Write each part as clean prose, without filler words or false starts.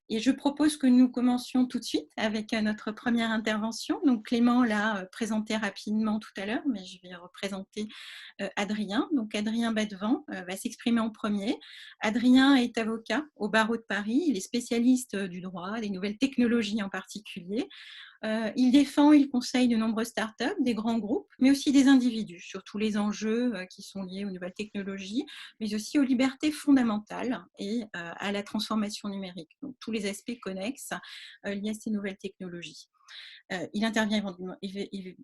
Et je propose que nous commencions tout de suite avec notre première intervention. Donc Clément l'a présenté rapidement tout à l'heure, mais je vais représenter Adrien. Donc Adrien Badevant va s'exprimer en premier. Adrien est avocat au barreau de Paris. Il est spécialiste du droit, des nouvelles technologies en particulier. Il défend, il conseille de nombreuses startups, des grands groupes, mais aussi des individus sur tous les enjeux qui sont liés aux nouvelles technologies, mais aussi aux libertés fondamentales et à la transformation numérique. Donc, tous les aspects connexes liés à ces nouvelles technologies. Il intervient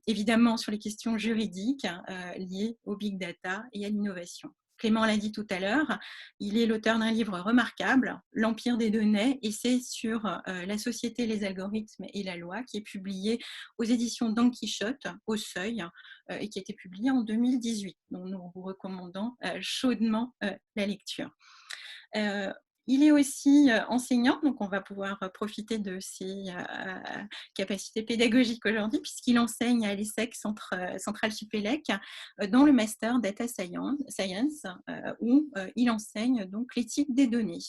évidemment sur les questions juridiques liées au big data et à l'innovation. Clément l'a dit tout à l'heure, il est l'auteur d'un livre remarquable, L'Empire des données, et c'est sur la société, les algorithmes et la loi, qui est publié aux éditions Don Quichotte, au Seuil, et qui a été publié en 2018. Donc nous vous recommandons chaudement la lecture. Il est aussi enseignant, donc on va pouvoir profiter de ses capacités pédagogiques aujourd'hui, puisqu'il enseigne à l'ESSEC Centrale Supélec dans le master Data Science, où il enseigne donc l'éthique des données.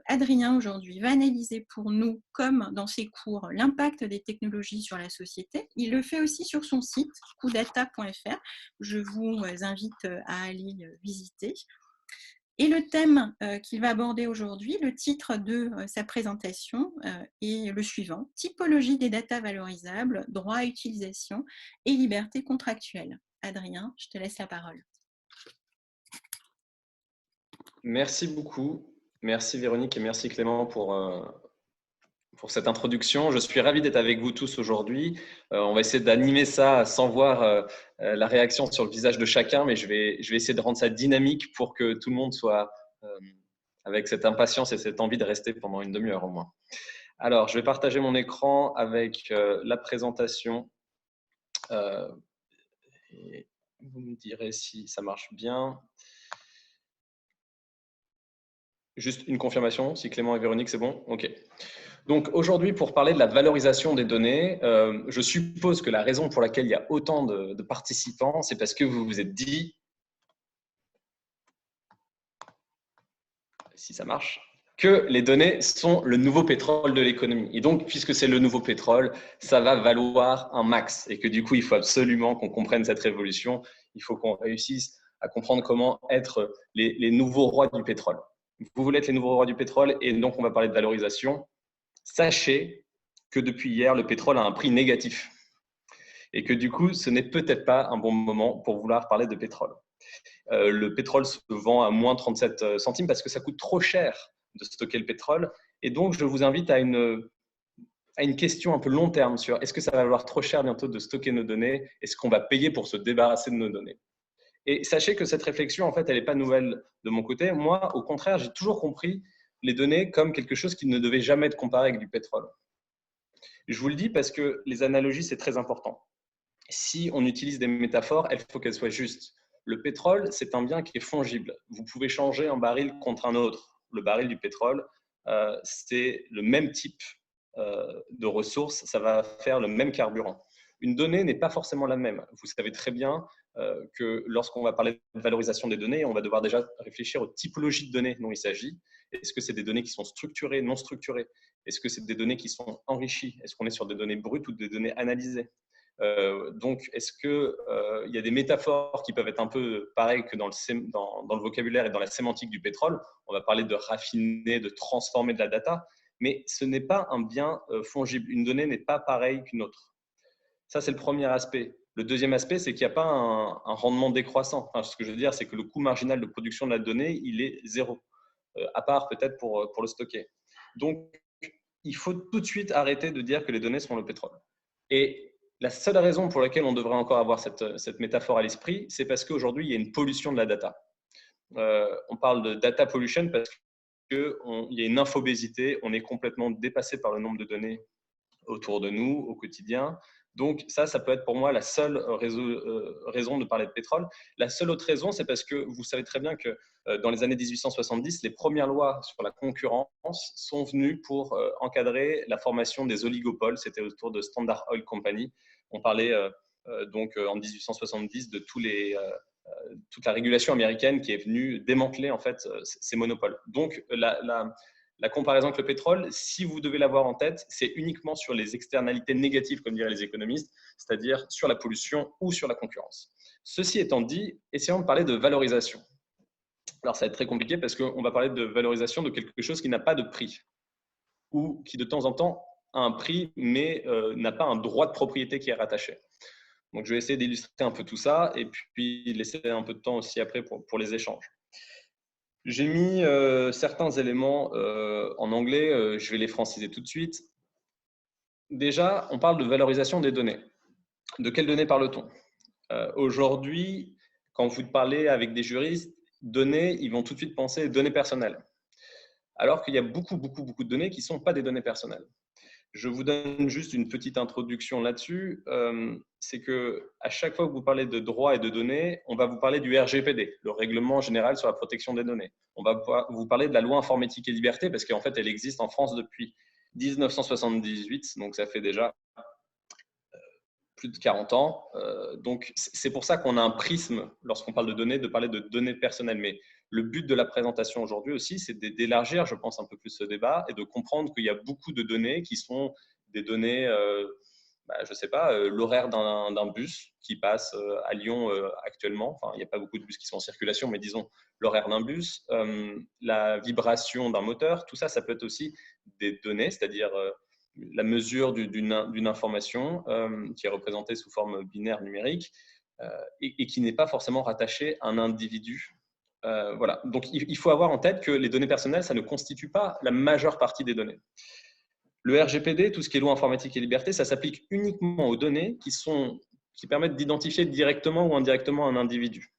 Adrien aujourd'hui va analyser pour nous, comme dans ses cours, l'impact des technologies sur la société. Il le fait aussi sur son site coudata.fr. Je vous invite à aller visiter. Et le thème qu'il va aborder aujourd'hui, le titre de sa présentation est le suivant: typologie des data valorisables, droit à utilisation et liberté contractuelle. Adrien, je te laisse la parole. Merci beaucoup. Merci Véronique et merci Clément pour cette introduction. Je suis ravi d'être avec vous tous aujourd'hui. On va essayer d'animer ça sans voir la réaction sur le visage de chacun, mais je vais essayer de rendre ça dynamique pour que tout le monde soit avec cette impatience et cette envie de rester pendant une demi-heure au moins. Alors, je vais partager mon écran avec la présentation. Et vous me direz si ça marche bien. Juste une confirmation, si Clément et Véronique, c'est bon? OK. Donc aujourd'hui, pour parler de la valorisation des données, je suppose que la raison pour laquelle il y a autant de participants, c'est parce que vous vous êtes dit, si ça marche, que les données sont le nouveau pétrole de l'économie. Et donc, puisque c'est le nouveau pétrole, ça va valoir un max. Et que du coup, il faut absolument qu'on comprenne cette révolution. Il faut qu'on réussisse à comprendre comment être les nouveaux rois du pétrole. Vous voulez être les nouveaux rois du pétrole, et donc on va parler de valorisation. Sachez que depuis hier, le pétrole a un prix négatif et que du coup, ce n'est peut-être pas un bon moment pour vouloir parler de pétrole. Le pétrole se vend à moins 37 centimes parce que ça coûte trop cher de stocker le pétrole. Et donc, je vous invite à une question un peu long terme sur est-ce que ça va valoir trop cher bientôt de stocker nos données? Est-ce qu'on va payer pour se débarrasser de nos données? Et sachez que cette réflexion, en fait, elle n'est pas nouvelle de mon côté. Moi, au contraire, j'ai toujours compris les données comme quelque chose qui ne devait jamais être comparé avec du pétrole. Je vous le dis parce que les analogies, c'est très important. Si on utilise des métaphores, il faut qu'elles soient justes. Le pétrole, c'est un bien qui est fongible. Vous pouvez changer un baril contre un autre. Le baril du pétrole, c'est le même type de ressources, ça va faire le même carburant. Une donnée n'est pas forcément la même. Vous savez très bien que lorsqu'on va parler de valorisation des données, on va devoir déjà réfléchir aux typologies de données dont il s'agit. Est-ce que c'est des données qui sont structurées, non structurées? Est-ce que c'est des données qui sont enrichies? Est-ce qu'on est sur des données brutes ou des données analysées? Donc, est-ce qu'il y a des métaphores qui peuvent être un peu pareilles que dans le vocabulaire et dans la sémantique du pétrole? On va parler de raffiner, de transformer de la data, mais ce n'est pas un bien fongible. Une donnée n'est pas pareille qu'une autre. Ça, c'est le premier aspect. Le deuxième aspect, c'est qu'il n'y a pas un rendement décroissant. Enfin, ce que je veux dire, c'est que le coût marginal de production de la donnée, il est zéro, à part peut-être pour le stocker. Donc, il faut tout de suite arrêter de dire que les données sont le pétrole. Et la seule raison pour laquelle on devrait encore avoir cette métaphore à l'esprit, c'est parce qu'aujourd'hui, il y a une pollution de la data. On parle de data pollution parce qu'il y a une infobésité, on est complètement dépassé par le nombre de données autour de nous au quotidien. Donc ça peut être pour moi la seule raison de parler de pétrole. La seule autre raison, c'est parce que vous savez très bien que dans les années 1870, les premières lois sur la concurrence sont venues pour encadrer la formation des oligopoles. C'était autour de Standard Oil Company. On parlait donc en 1870 de toute la régulation américaine qui est venue démanteler en fait ces monopoles. Donc La comparaison avec le pétrole, si vous devez l'avoir en tête, c'est uniquement sur les externalités négatives, comme diraient les économistes, c'est-à-dire sur la pollution ou sur la concurrence. Ceci étant dit, essayons de parler de valorisation. Alors, ça va être très compliqué parce qu'on va parler de valorisation de quelque chose qui n'a pas de prix ou qui, de temps en temps, a un prix, mais n'a pas un droit de propriété qui est rattaché. Donc, je vais essayer d'illustrer un peu tout ça et puis laisser un peu de temps aussi après pour les échanges. J'ai mis certains éléments en anglais, je vais les franciser tout de suite. Déjà, on parle de valorisation des données. De quelles données parle-t-on? Aujourd'hui, quand vous parlez avec des juristes, données, ils vont tout de suite penser données personnelles. Alors qu'il y a beaucoup de données qui ne sont pas des données personnelles. Je vous donne juste une petite introduction là-dessus. C'est qu'à chaque fois que vous parlez de droits et de données, on va vous parler du RGPD, le Règlement général sur la protection des données. On va vous parler de la loi informatique et liberté parce qu'en fait, elle existe en France depuis 1978, donc ça fait déjà plus de 40 ans. Donc, c'est pour ça qu'on a un prisme, lorsqu'on parle de données, de parler de données personnelles. Mais le but de la présentation aujourd'hui aussi, c'est d'élargir, je pense, un peu plus ce débat et de comprendre qu'il y a beaucoup de données qui sont des données, je ne sais pas, l'horaire d'un bus qui passe à Lyon actuellement. Enfin, il n'y a pas beaucoup de bus qui sont en circulation, mais disons l'horaire d'un bus, la vibration d'un moteur, tout ça, ça peut être aussi des données, c'est-à-dire la mesure d'une information qui est représentée sous forme binaire numérique et qui n'est pas forcément rattachée à un individu. Voilà. Donc, il faut avoir en tête que les données personnelles, ça ne constitue pas la majeure partie des données. Le RGPD, tout ce qui est loi informatique et liberté, ça s'applique uniquement aux données qui permettent d'identifier directement ou indirectement un individu.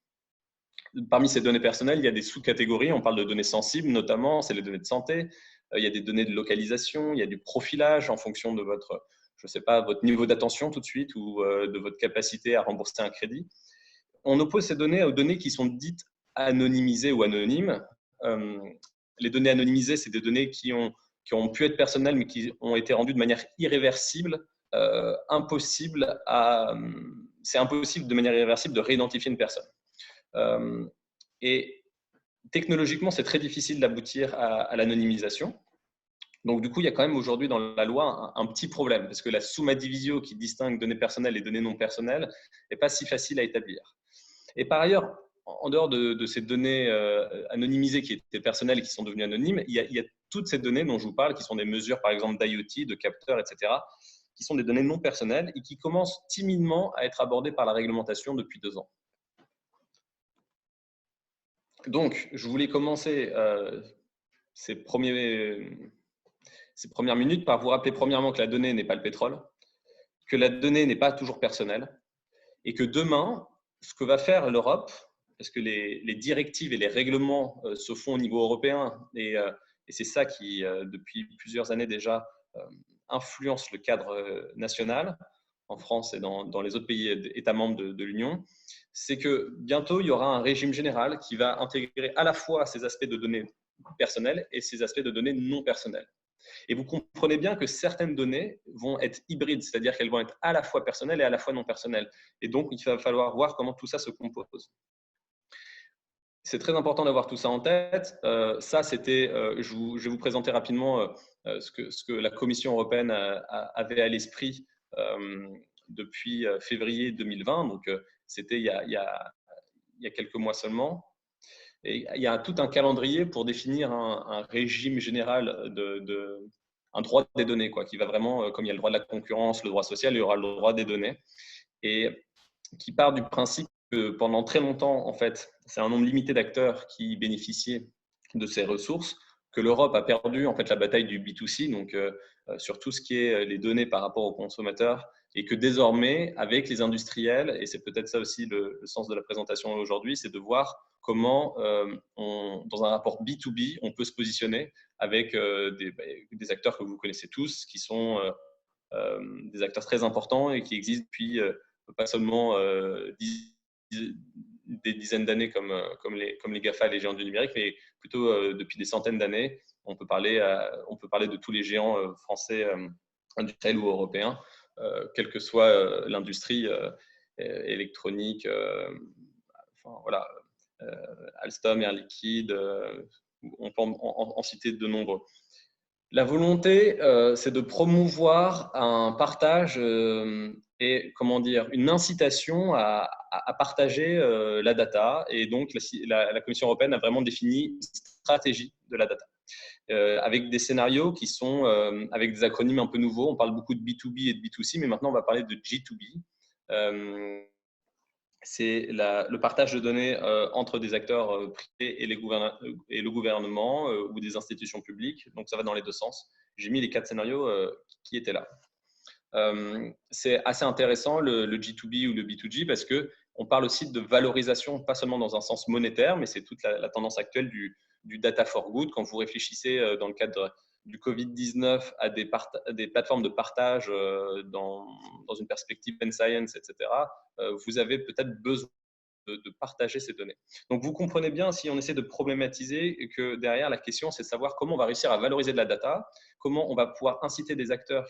Parmi ces données personnelles, il y a des sous-catégories. On parle de données sensibles, notamment, c'est les données de santé. Il y a des données de localisation, il y a du profilage en fonction de votre, je sais pas, votre niveau d'attention tout de suite ou de votre capacité à rembourser un crédit. On oppose ces données aux données qui sont dites anonymisées ou anonymes. Les données anonymisées, c'est des données qui ont pu être personnelles, mais qui ont été rendues de manière irréversible. C'est impossible de manière irréversible de réidentifier une personne. Et technologiquement, c'est très difficile d'aboutir à l'anonymisation. Donc, du coup, il y a quand même aujourd'hui dans la loi un petit problème, parce que la summa divisio qui distingue données personnelles et données non personnelles n'est pas si facile à établir. Et par ailleurs, en dehors de ces données anonymisées qui étaient personnelles et qui sont devenues anonymes, il y a toutes ces données dont je vous parle, qui sont des mesures, par exemple, d'IoT, de capteurs, etc., qui sont des données non personnelles et qui commencent timidement à être abordées par la réglementation depuis 2 ans. Donc, je voulais commencer ces premières minutes par vous rappeler premièrement que la donnée n'est pas le pétrole, que la donnée n'est pas toujours personnelle et que demain, ce que va faire l'Europe, parce que les directives et les règlements se font au niveau européen et c'est ça qui, depuis plusieurs années déjà, influence le cadre national en France et dans les autres pays États membres de l'Union, c'est que bientôt, il y aura un régime général qui va intégrer à la fois ces aspects de données personnelles et ces aspects de données non personnelles. Et vous comprenez bien que certaines données vont être hybrides, c'est-à-dire qu'elles vont être à la fois personnelles et à la fois non personnelles. Et donc, il va falloir voir comment tout ça se compose. C'est très important d'avoir tout ça en tête. Ça, c'était, je vais vous présenter rapidement ce que la Commission européenne avait à l'esprit depuis février 2020. Donc, c'était il y a quelques mois seulement. Et il y a tout un calendrier pour définir un régime général un droit des données, quoi, qui va vraiment, comme il y a le droit de la concurrence, le droit social, il y aura le droit des données, et qui part du principe que pendant très longtemps, en fait, c'est un nombre limité d'acteurs qui bénéficiaient de ces ressources, que l'Europe a perdu en fait la bataille du B2C, donc sur tout ce qui est les données par rapport aux consommateurs, et que désormais, avec les industriels, et c'est peut-être ça aussi le sens de la présentation aujourd'hui, c'est de voir comment, dans un rapport B2B, on peut se positionner avec des acteurs que vous connaissez tous, qui sont des acteurs très importants et qui existent depuis pas seulement des dizaines d'années comme les GAFA, les géants du numérique, mais plutôt depuis des centaines d'années. On peut parler de tous les géants français, industriels ou européens, quelle que soit l'industrie électronique, enfin, voilà, Alstom, Air Liquide, on peut en citer de nombreux. La volonté, c'est de promouvoir un partage et, comment dire, une incitation à partager la data. Et donc, la Commission européenne a vraiment défini une stratégie de la data, avec des scénarios qui sont avec des acronymes un peu nouveaux. On parle beaucoup de B2B et de B2C, mais maintenant, on va parler de G2B. C'est le partage de données entre des acteurs privés et le gouvernement ou des institutions publiques. Donc, ça va dans les deux sens. J'ai mis les 4 scénarios qui étaient là. C'est assez intéressant, le G2B ou le B2G, parce qu'on parle aussi de valorisation, pas seulement dans un sens monétaire, mais c'est toute la tendance actuelle du data for good. Quand vous réfléchissez dans le cadre du Covid-19 à des plateformes de partage dans une perspective open science, etc., vous avez peut-être besoin de partager ces données. Donc, vous comprenez bien, si on essaie de problématiser, que derrière, la question, c'est de savoir comment on va réussir à valoriser de la data, comment on va pouvoir inciter des acteurs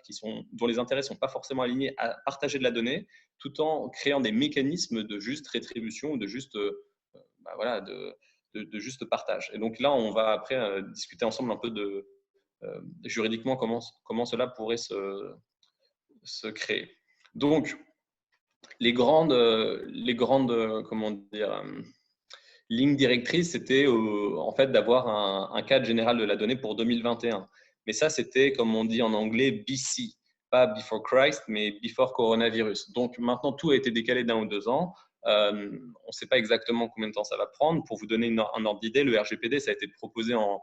dont les intérêts ne sont pas forcément alignés à partager de la donnée, tout en créant des mécanismes de juste rétribution ou de juste, voilà, de juste partage. Et donc là, on va après discuter ensemble un peu juridiquement comment cela pourrait se créer. Donc, les grandes comment dire, lignes directrices, c'était en fait d'avoir un cadre général de la donnée pour 2021. Mais ça, c'était, comme on dit en anglais, BC, pas Before Christ, mais Before Coronavirus. Donc maintenant, tout a été décalé d'1 ou 2 ans. On ne sait pas exactement combien de temps ça va prendre. Pour vous donner un ordre d'idée, le RGPD, ça a été proposé en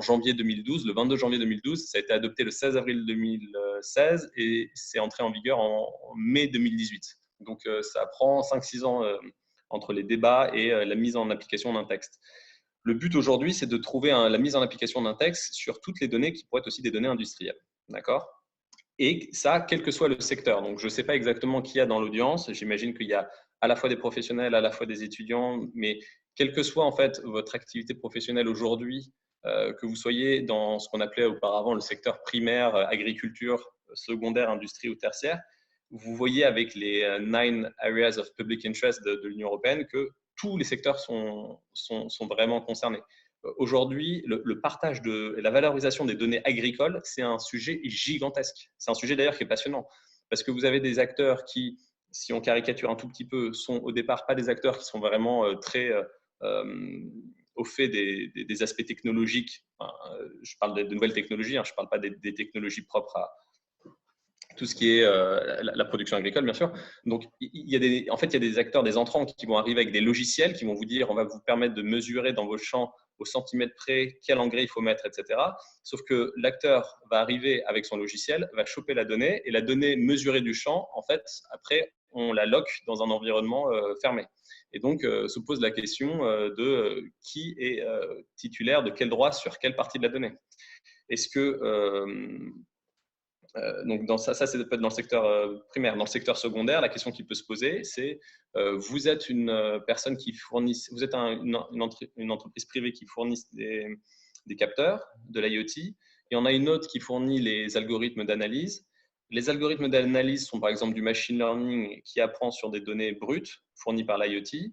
janvier 2012, le 22 janvier 2012. Ça a été adopté le 16 avril 2016 et c'est entré en vigueur en mai 2018. Donc, ça prend 5-6 ans entre les débats et la mise en application d'un texte. Le but aujourd'hui, c'est de trouver la mise en application d'un texte sur toutes les données qui pourraient être aussi des données industrielles. D'accord ? Et ça, quel que soit le secteur. Donc, je ne sais pas exactement qui y a dans l'audience. J'imagine qu'il y a à la fois des professionnels, à la fois des étudiants, mais quelle que soit en fait votre activité professionnelle aujourd'hui, que vous soyez dans ce qu'on appelait auparavant le secteur primaire, agriculture, secondaire, industrie ou tertiaire, vous voyez avec les 9 Areas of Public Interest de l'Union européenne que tous les secteurs sont vraiment concernés. Aujourd'hui, le partage et la valorisation des données agricoles, c'est un sujet gigantesque. C'est un sujet d'ailleurs qui est passionnant parce que vous avez des acteurs qui, si on caricature un tout petit peu, sont au départ pas des acteurs qui sont vraiment très au fait des aspects technologiques. Enfin, je parle de nouvelles technologies, je ne parle pas des technologies propres à tout ce qui est la production agricole, bien sûr. Donc, en fait, il y a des acteurs, des entrants qui vont arriver avec des logiciels qui vont vous dire on va vous permettre de mesurer dans vos champs au centimètre près quel engrais il faut mettre, etc. Sauf que l'acteur va arriver avec son logiciel, va choper la donnée et la donnée mesurée du champ, en fait, après, on la lock dans un environnement fermé. Et donc, se pose la question de qui est titulaire de quel droit sur quelle partie de la donnée. Est-ce que donc ça c'est peut-être dans le secteur primaire. Dans le secteur secondaire, la question qui peut se poser, c'est vous êtes une personne qui fournit, vous êtes une entreprise privée qui fournit des capteurs, de l'IoT, et on a une autre qui fournit les algorithmes d'analyse. Les algorithmes d'analyse sont par exemple du machine learning qui apprend sur des données brutes fournies par l'IoT,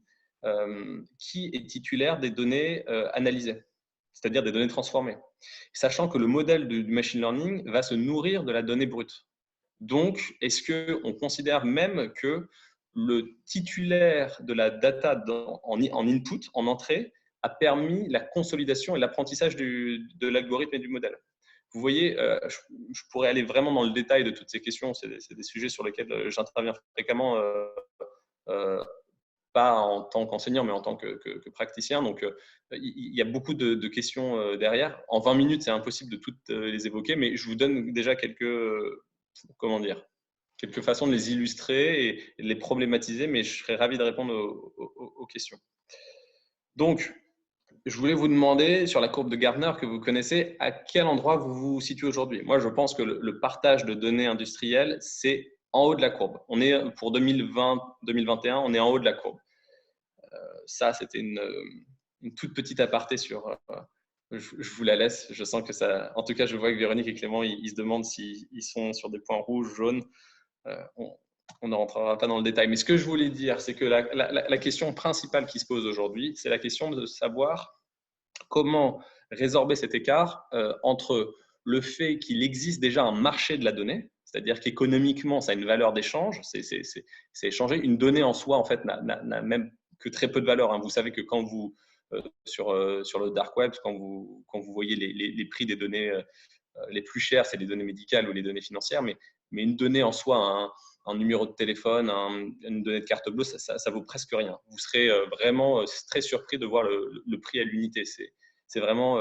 qui est titulaire des données analysées, c'est-à-dire des données transformées, sachant que le modèle du machine learning va se nourrir de la donnée brute. Donc, est-ce qu'on considère même que le titulaire de la data en input, en entrée, a permis la consolidation et l'apprentissage de l'algorithme et du modèle? Vous voyez, je pourrais aller vraiment dans le détail de toutes ces questions. C'est des sujets sur lesquels j'interviens fréquemment, pas en tant qu'enseignant, mais en tant que praticien. Donc, il y a beaucoup de questions derrière. En 20 minutes, c'est impossible de toutes les évoquer, mais je vous donne déjà quelques façons de les illustrer et de les problématiser, mais je serais ravi de répondre aux questions. Donc, je voulais vous demander, sur la courbe de Gartner que vous connaissez, à quel endroit vous vous situez aujourd'hui? Moi, je pense que le partage de données industrielles, c'est en haut de la courbe. On est pour 2020-2021, on est en haut de la courbe. Ça, c'était une toute petite aparté sur… je vous la laisse. Je sens que ça… En tout cas, je vois que Véronique et Clément, ils se demandent s'ils sont sur des points rouges, jaunes. On ne rentrera pas dans le détail. Mais ce que je voulais dire, c'est que la question principale qui se pose aujourd'hui, c'est la question de savoir comment résorber cet écart entre le fait qu'il existe déjà un marché de la donnée, c'est-à-dire qu'économiquement, ça a une valeur d'échange, c'est échangé. Une donnée en soi, en fait, n'a même que très peu de valeur, hein. Vous savez que quand vous, sur le dark web, quand vous voyez les prix des données les plus chères, c'est les données médicales ou les données financières, mais une donnée en soi, un numéro de téléphone, une donnée de carte bleue, ça vaut presque rien. Vous serez vraiment très surpris de voir le prix à l'unité. C'est vraiment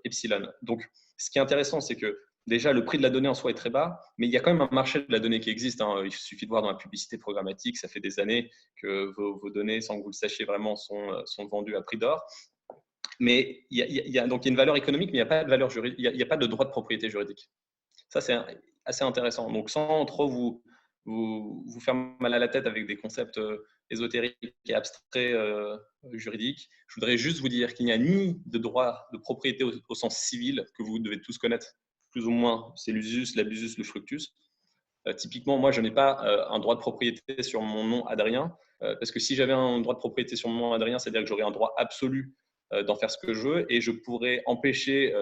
epsilon. Donc, ce qui est intéressant, c'est que déjà, le prix de la donnée en soi est très bas, mais il y a quand même un marché de la donnée qui existe, hein. Il suffit de voir dans la publicité programmatique, ça fait des années que vos données, sans que vous le sachiez vraiment, sont vendues à prix d'or. Mais il y a donc une valeur économique, mais il n'y a pas de valeur juridique, il n'y a pas de droit de propriété juridique. Ça, c'est assez intéressant. Donc, sans trop vous faire mal à la tête avec des concepts ésotériques et abstraits juridiques, je voudrais juste vous dire qu'il n'y a ni de droit de propriété au sens civil, que vous devez tous connaître, plus ou moins, c'est l'usus, l'abusus, le fructus. Typiquement, moi, je n'ai pas un droit de propriété sur mon nom Adrien, parce que si j'avais un droit de propriété sur mon nom Adrien, c'est-à-dire que j'aurais un droit absolu d'en faire ce que je veux et je pourrais empêcher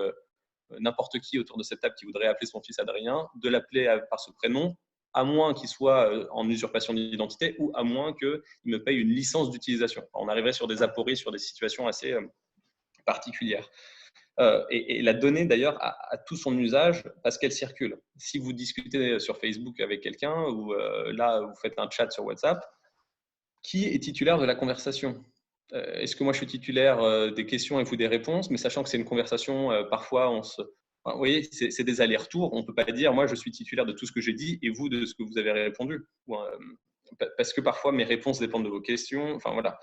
n'importe qui autour de cette table qui voudrait appeler son fils Adrien de l'appeler par ce prénom, à moins qu'il soit en usurpation d'identité ou à moins qu'il me paye une licence d'utilisation. On arriverait sur des apories, sur des situations assez particulières. Et la donnée, d'ailleurs, a tout son usage parce qu'elle circule. Si vous discutez sur Facebook avec quelqu'un ou là, vous faites un chat sur WhatsApp, qui est titulaire de la conversation? Est-ce que moi, je suis titulaire des questions et vous des réponses, mais sachant que c'est une conversation, parfois, vous voyez, c'est des allers-retours. On ne peut pas dire, moi, je suis titulaire de tout ce que j'ai dit et vous de ce que vous avez répondu. Parce que parfois, mes réponses dépendent de vos questions. Enfin, voilà.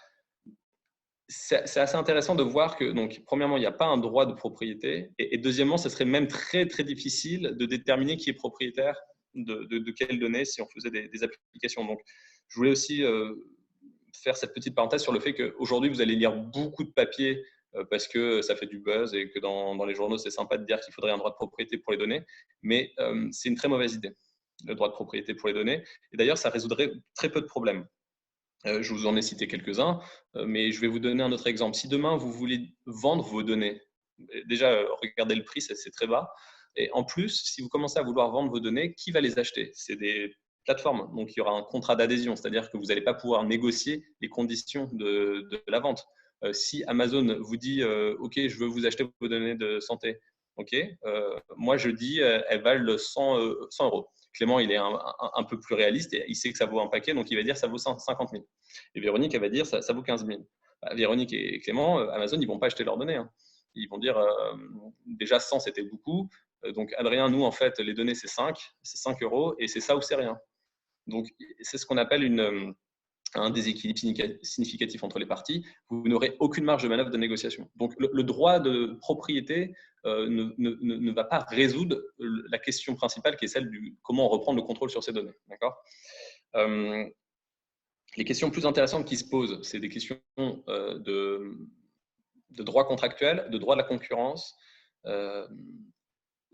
C'est assez intéressant de voir que, donc, premièrement, il n'y a pas un droit de propriété. Et deuxièmement, ce serait même très, très difficile de déterminer qui est propriétaire de quelles données si on faisait des applications. Donc, je voulais aussi faire cette petite parenthèse sur le fait qu'aujourd'hui, vous allez lire beaucoup de papiers parce que ça fait du buzz et que dans les journaux, c'est sympa de dire qu'il faudrait un droit de propriété pour les données. Mais c'est une très mauvaise idée, le droit de propriété pour les données. Et d'ailleurs, ça résoudrait très peu de problèmes. Je vous en ai cité quelques-uns, mais je vais vous donner un autre exemple. Si demain, vous voulez vendre vos données, déjà, regardez le prix, c'est très bas. Et en plus, si vous commencez à vouloir vendre vos données, qui va les acheter? C'est des plateformes. Donc, il y aura un contrat d'adhésion, c'est-à-dire que vous n'allez pas pouvoir négocier les conditions de la vente. Si Amazon vous dit OK, je veux vous acheter vos données de santé, OK, moi je dis elles valent 100 euros. Clément, il est un peu plus réaliste et il sait que ça vaut un paquet, donc il va dire ça vaut 50 000. Et Véronique, elle va dire ça vaut 15 000. Bah, Véronique et Clément, Amazon, ils ne vont pas acheter leurs données, hein. Ils vont dire déjà 100, c'était beaucoup. Donc Adrien, nous, en fait, les données, c'est 5 euros et c'est ça ou c'est rien. Donc, c'est ce qu'on appelle un déséquilibre significatif entre les parties. Vous n'aurez aucune marge de manœuvre de négociation. Donc, le droit de propriété ne va pas résoudre la question principale qui est celle du comment reprendre le contrôle sur ces données. D'accord ? Les questions plus intéressantes qui se posent, c'est des questions de droit contractuel, de droit de la concurrence.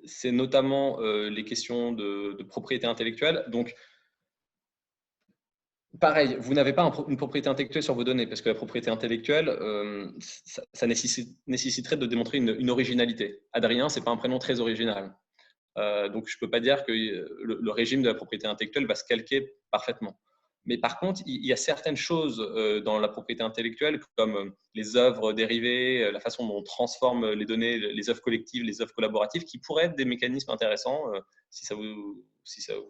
C'est notamment les questions de propriété intellectuelle. Donc, pareil, vous n'avez pas une propriété intellectuelle sur vos données, parce que la propriété intellectuelle, ça nécessiterait de démontrer une originalité. Adrien, ce n'est pas un prénom très original. Donc, je ne peux pas dire que le régime de la propriété intellectuelle va se calquer parfaitement. Mais par contre, il y a certaines choses dans la propriété intellectuelle, comme les œuvres dérivées, la façon dont on transforme les données, les œuvres collectives, les œuvres collaboratives, qui pourraient être des mécanismes intéressants. Si ça vous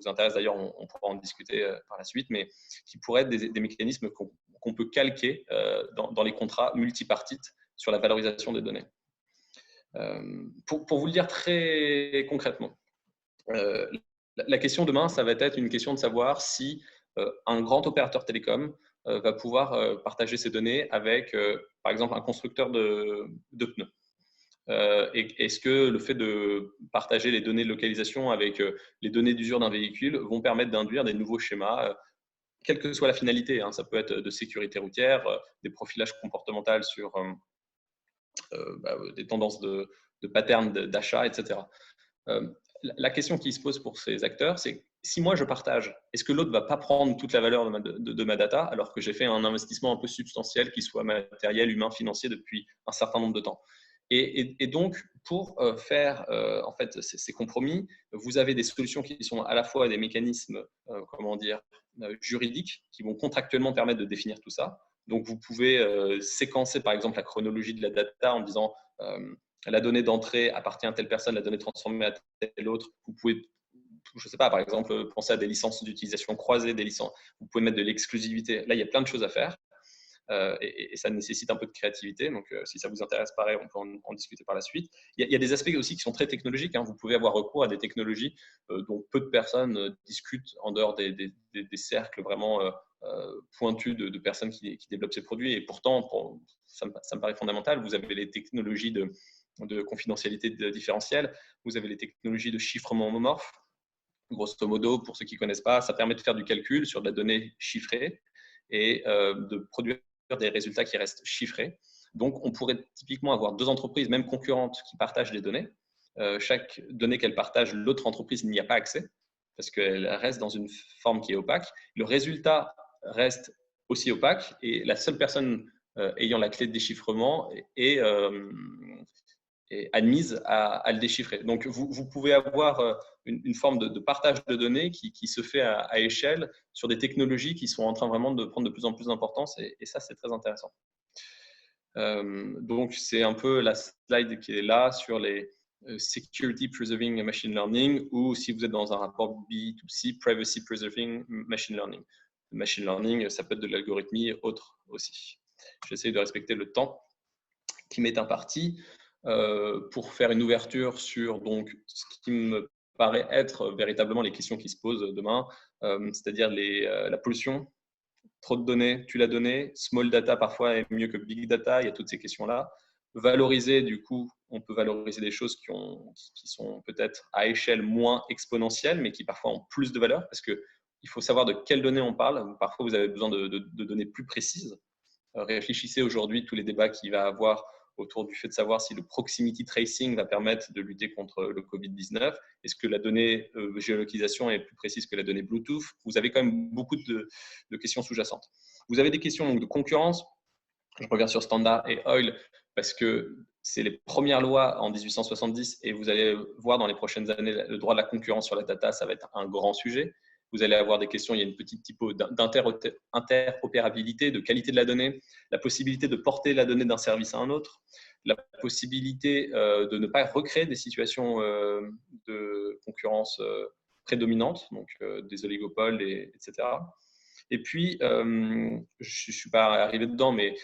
intéresse, d'ailleurs, on pourra en discuter par la suite, mais qui pourraient être des mécanismes qu'on peut calquer dans les contrats multipartites sur la valorisation des données. Pour vous le dire très concrètement, la question demain, ça va être une question de savoir si un grand opérateur télécom va pouvoir partager ses données avec, par exemple, un constructeur de pneus. Est-ce que le fait de partager les données de localisation avec les données d'usure d'un véhicule vont permettre d'induire des nouveaux schémas, quelle que soit la finalité, hein, ça peut être de sécurité routière, des profilages comportementaux sur des tendances de patterns d'achat, etc. La question qui se pose pour ces acteurs, c'est si moi je partage, est-ce que l'autre ne va pas prendre toute la valeur de ma data alors que j'ai fait un investissement un peu substantiel, qu'il soit matériel, humain, financier, depuis un certain nombre de temps? Et donc, pour faire en fait, ces compromis, vous avez des solutions qui sont à la fois des mécanismes juridiques qui vont contractuellement permettre de définir tout ça. Donc, vous pouvez séquencer, par exemple, la chronologie de la data en disant la donnée d'entrée appartient à telle personne, la donnée transformée à telle autre. Vous pouvez, je ne sais pas, par exemple, penser à des licences d'utilisation croisées, des licences. Vous pouvez mettre de l'exclusivité. Là, il y a plein de choses à faire. Et ça nécessite un peu de créativité. Donc, si ça vous intéresse, pareil, on peut en discuter par la suite. Il y a des aspects aussi qui sont très technologiques. Hein. Vous pouvez avoir recours à des technologies dont peu de personnes discutent en dehors des cercles vraiment pointus de personnes qui développent ces produits. Et pourtant, ça me paraît fondamental. Vous avez les technologies de confidentialité différentielle. Vous avez les technologies de chiffrement homomorphe. Grosso modo, pour ceux qui ne connaissent pas, ça permet de faire du calcul sur de la donnée chiffrée et de produire des résultats qui restent chiffrés. Donc, on pourrait typiquement avoir deux entreprises, même concurrentes, qui partagent des données. Chaque donnée qu'elles partagent, l'autre entreprise n'y a pas accès parce qu'elle reste dans une forme qui est opaque. Le résultat reste aussi opaque et la seule personne ayant la clé de déchiffrement est admise à le déchiffrer. Donc, vous pouvez avoir une forme de partage de données qui se fait à échelle sur des technologies qui sont en train vraiment de prendre de plus en plus d'importance et ça, c'est très intéressant. Donc, c'est un peu la slide qui est là sur les Security Preserving Machine Learning ou si vous êtes dans un rapport B2C, Privacy Preserving Machine Learning. Le machine learning, ça peut être de l'algorithmie, autre aussi. J'essaie de respecter le temps qui m'est imparti. Pour faire une ouverture sur donc, ce qui me paraît être véritablement les questions qui se posent demain, c'est-à-dire la pollution, trop de données, tu l'as donné, small data parfois est mieux que big data, il y a toutes ces questions-là. Valoriser, du coup, on peut valoriser des choses qui sont peut-être à échelle moins exponentielle, mais qui parfois ont plus de valeur, parce qu'il faut savoir de quelles données on parle. Parfois, vous avez besoin de données plus précises. Réfléchissez aujourd'hui tous les débats qu'il va y avoir autour du fait de savoir si le proximity tracing va permettre de lutter contre le Covid-19. Est-ce que la donnée géolocalisation est plus précise que la donnée Bluetooth? Vous avez quand même beaucoup de questions sous-jacentes. Vous avez des questions donc, de concurrence. Je reviens sur Standard et Oil parce que c'est les premières lois en 1870 et vous allez voir dans les prochaines années, le droit de la concurrence sur la data, ça va être un grand sujet. Vous allez avoir des questions, il y a une petite typo d'interopérabilité, de qualité de la donnée, la possibilité de porter la donnée d'un service à un autre, la possibilité de ne pas recréer des situations de concurrence prédominantes, donc des oligopoles, etc. Et puis, je ne suis pas arrivé dedans, mais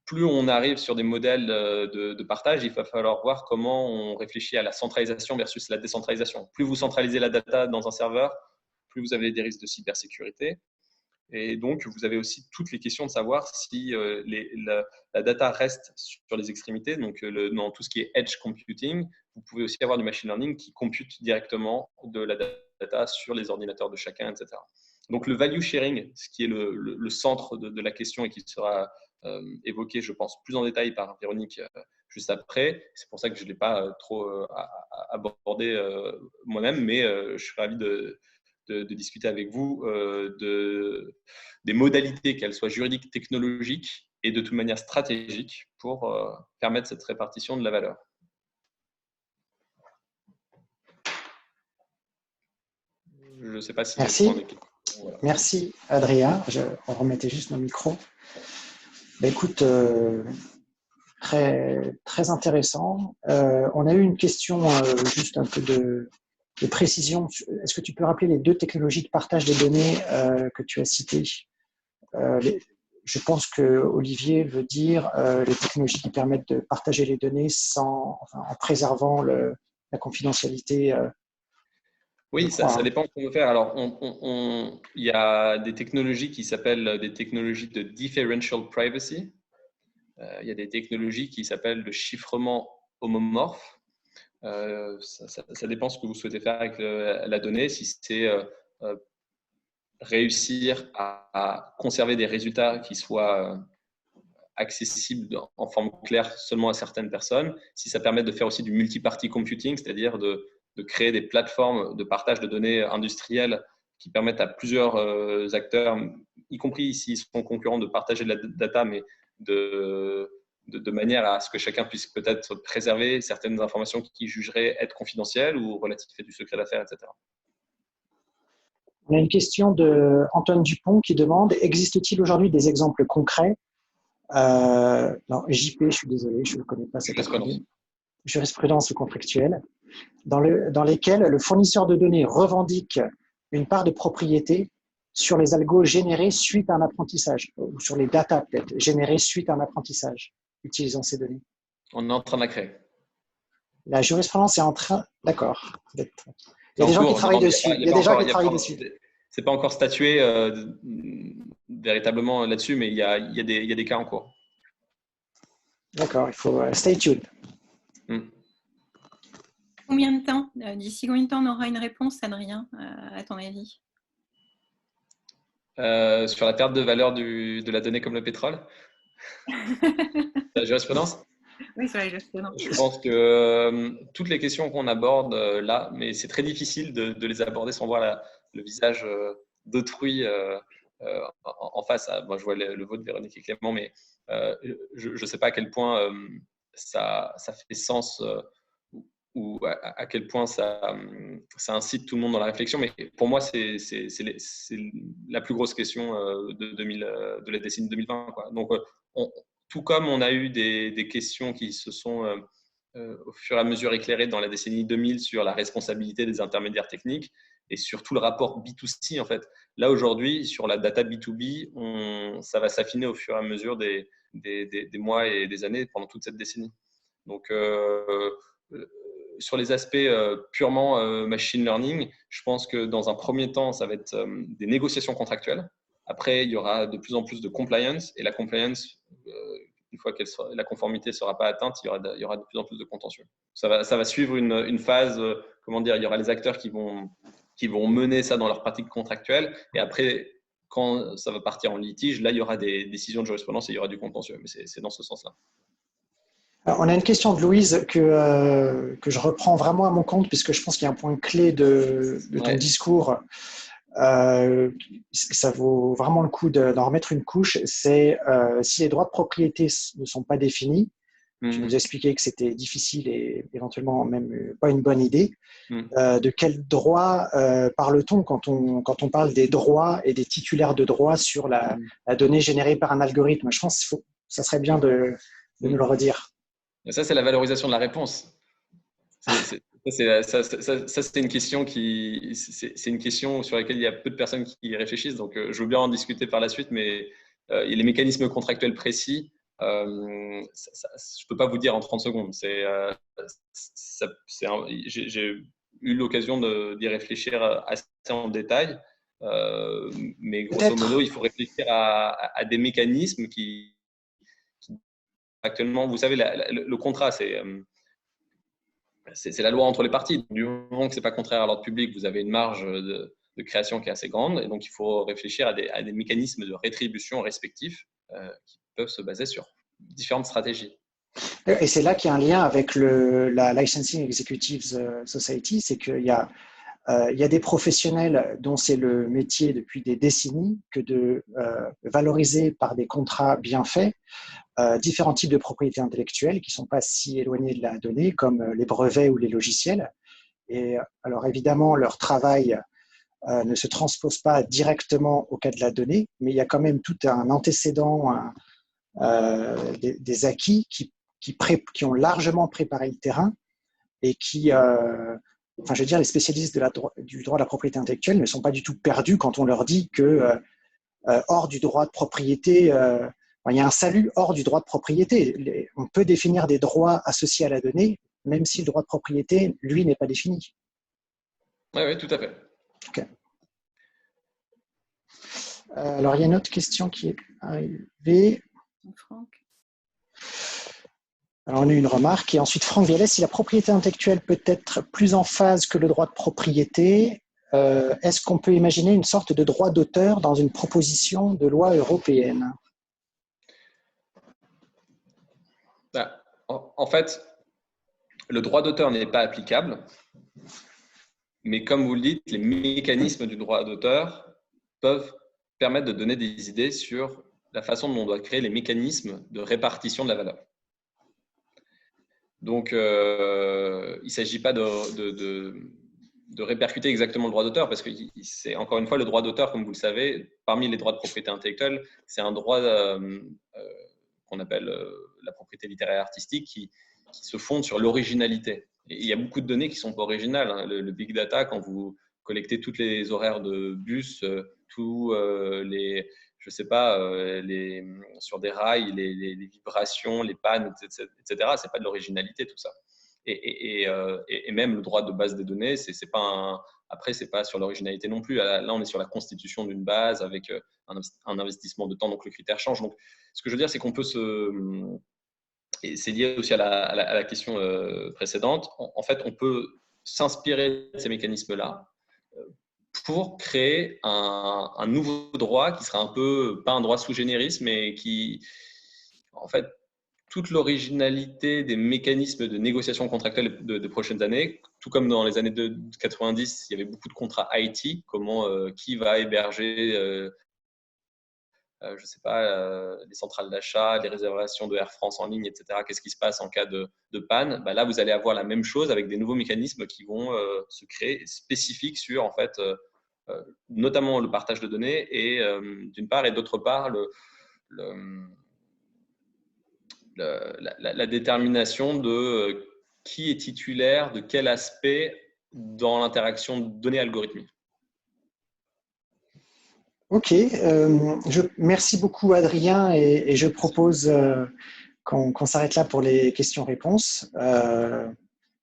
plus on arrive sur des modèles de partage, il va falloir voir comment on réfléchit à la centralisation versus la décentralisation. Plus vous centralisez la data dans un serveur, plus vous avez des risques de cybersécurité. Et donc, vous avez aussi toutes les questions de savoir si la data reste sur les extrémités. Donc, dans tout ce qui est edge computing, vous pouvez aussi avoir du machine learning qui compute directement de la data sur les ordinateurs de chacun, etc. Donc, le value sharing, ce qui est le centre de la question et qui sera évoqué, je pense, plus en détail par Véronique juste après. C'est pour ça que je ne l'ai pas trop abordé moi-même, mais je suis ravi de discuter avec vous des modalités, qu'elles soient juridiques, technologiques et de toute manière stratégiques pour permettre cette répartition de la valeur. Je ne sais pas si Merci. Voilà. Merci Adrien. On remettait juste nos micros. Écoute, très intéressant. On a eu une question, juste un peu de précision. Est-ce que tu peux rappeler les deux technologies de partage des données que tu as citées? Je pense que Olivier veut dire les technologies qui permettent de partager les données en préservant la confidentialité. Oui, ça dépend de ce qu'on veut faire. Alors, il y a des technologies qui s'appellent des technologies de differential privacy. Il y a des technologies qui s'appellent le chiffrement homomorphe. Ça dépend de ce que vous souhaitez faire avec la donnée. Si c'est réussir à conserver des résultats qui soient accessibles en forme claire seulement à certaines personnes, si ça permet de faire aussi du multi-party computing, c'est-à-dire de créer des plateformes de partage de données industrielles qui permettent à plusieurs acteurs, y compris s'ils sont concurrents, de partager de la data, mais de de manière à ce que chacun puisse peut-être préserver certaines informations qui jugeraient être confidentielles ou relatives à du secret d'affaires, etc. On a une question de Antoine Dupont qui demande: existe-t-il aujourd'hui des exemples concrets non, JP, je suis désolé, je ne connais pas cet acronyme. Jurisprudence ou contractuelle, dans lesquels le fournisseur de données revendique une part de propriété sur les algos générés suite à un apprentissage, ou sur les data peut-être générés suite à un apprentissage utilisant ces données. On est en train de la créer. La jurisprudence est en train… D'accord. Il y a des gens qui travaillent dessus. Il y a des gens qui travaillent dessus. C'est pas encore statué véritablement là-dessus, mais il y a des cas en cours. D'accord, il faut stay tuned. Combien de temps, d'ici combien de temps on aura une réponse, Adrien, à ton avis? Sur la perte de valeur de la donnée comme le pétrole? La jurisprudence? Oui, sur la jurisprudence. Je pense que toutes les questions qu'on aborde là, mais c'est très difficile de les aborder sans voir le visage d'autrui en face. Moi, je vois le vôtre, Véronique et Clément, mais je ne sais pas à quel point ça fait sens ou à quel point ça incite tout le monde dans la réflexion. Mais pour moi, c'est la plus grosse question de la décennie 2020, quoi. Donc, tout comme on a eu des questions qui se sont au fur et à mesure éclairées dans la décennie 2000 sur la responsabilité des intermédiaires techniques et sur tout le rapport B2C, en fait. Là, aujourd'hui, sur la data B2B, ça va s'affiner au fur et à mesure des mois et des années pendant toute cette décennie. Donc, sur les aspects purement machine learning, je pense que dans un premier temps, ça va être des négociations contractuelles. Après, il y aura de plus en plus de compliance, et la compliance, une fois que la conformité ne sera pas atteinte, il y aura de plus en plus de contentieux. Ça va suivre une phase, comment dire, il y aura les acteurs qui vont mener ça dans leur pratique contractuelle, et après, quand ça va partir en litige, là, il y aura des décisions de jurisprudence et il y aura du contentieux, mais c'est dans ce sens-là. Alors, on a une question de Louise que je reprends vraiment à mon compte, puisque je pense qu'il y a un point clé de ton discours. Ça vaut vraiment le coup d'en remettre une couche. C'est si les droits de propriété ne sont pas définis, tu nous as expliqué que c'était difficile et éventuellement même pas une bonne idée. De quel droit parle-t-on quand on parle des droits et des titulaires de droits sur la donnée générée par un algorithme? Je pense que ça serait bien de nous le redire. Et ça, c'est la valorisation de la réponse. C'est une question c'est une question sur laquelle il y a peu de personnes qui réfléchissent. Donc, je veux bien en discuter par la suite, mais il y a les mécanismes contractuels précis. Je ne peux pas vous dire en 30 secondes. J'ai eu l'occasion d'y réfléchir assez en détail, mais grosso modo, il faut réfléchir à des mécanismes qui actuellement, vous savez, le contrat, c'est la loi entre les parties. Du moment que ce n'est pas contraire à l'ordre public, vous avez une marge de création qui est assez grande. Et donc, il faut réfléchir à des mécanismes de rétribution respectifs qui peuvent se baser sur différentes stratégies. Et c'est là qu'il y a un lien avec la Licensing Executives Society. C'est qu'il y a des professionnels dont c'est le métier depuis des décennies que de valoriser par des contrats bien faits différents types de propriétés intellectuelles qui ne sont pas si éloignées de la donnée, comme les brevets ou les logiciels. Et alors évidemment, leur travail ne se transpose pas directement au cas de la donnée, mais il y a quand même tout un antécédent, des acquis qui ont largement préparé le terrain et qui… Enfin, je veux dire, les spécialistes du droit de la propriété intellectuelle ne sont pas du tout perdus quand on leur dit que hors du droit de propriété, il y a un salut hors du droit de propriété. On peut définir des droits associés à la donnée, même si le droit de propriété, lui, n'est pas défini. Oui, tout à fait. Okay. Alors, il y a une autre question qui est arrivée. Franck. Alors, on a une remarque. Et ensuite, Franck Vialès, si la propriété intellectuelle peut être plus en phase que le droit de propriété, est-ce qu'on peut imaginer une sorte de droit d'auteur dans une proposition de loi européenne? En fait, le droit d'auteur n'est pas applicable, mais comme vous le dites, les mécanismes du droit d'auteur peuvent permettre de donner des idées sur la façon dont on doit créer les mécanismes de répartition de la valeur. Donc, il ne s'agit pas de répercuter exactement le droit d'auteur, parce que c'est encore une fois le droit d'auteur, comme vous le savez, parmi les droits de propriété intellectuelle, c'est un droit qu'on appelle la propriété littéraire artistique qui se fonde sur l'originalité. Et il y a beaucoup de données qui ne sont pas originales, hein. Le big data, quand vous collectez toutes les horaires de bus, tous les, je sais pas, sur des rails, les vibrations, les pannes, etc. C'est pas de l'originalité tout ça. Et même le droit de base des données, c'est pas après, c'est pas sur l'originalité non plus. Là, on est sur la constitution d'une base avec un investissement de temps, donc le critère change. Donc, ce que je veux dire, c'est qu'on peut et c'est lié aussi à la question précédente. En fait, on peut s'inspirer de ces mécanismes-là pour créer un nouveau droit qui sera un peu, pas un droit sous généris, mais qui, en fait, toute l'originalité des mécanismes de négociation contractuelle de prochaines années, tout comme dans les années 90, il y avait beaucoup de contrats IT, qui va héberger je ne sais pas, les centrales d'achat, les réservations de Air France en ligne, etc. Qu'est-ce qui se passe en cas de panne? Là, vous allez avoir la même chose avec des nouveaux mécanismes qui vont se créer spécifiques sur, en fait, notamment le partage de données, et d'une part, et d'autre part, la détermination de qui est titulaire de quel aspect dans l'interaction données-algorithmique. Ok, merci beaucoup Adrien, et je propose qu'on s'arrête là pour les questions-réponses.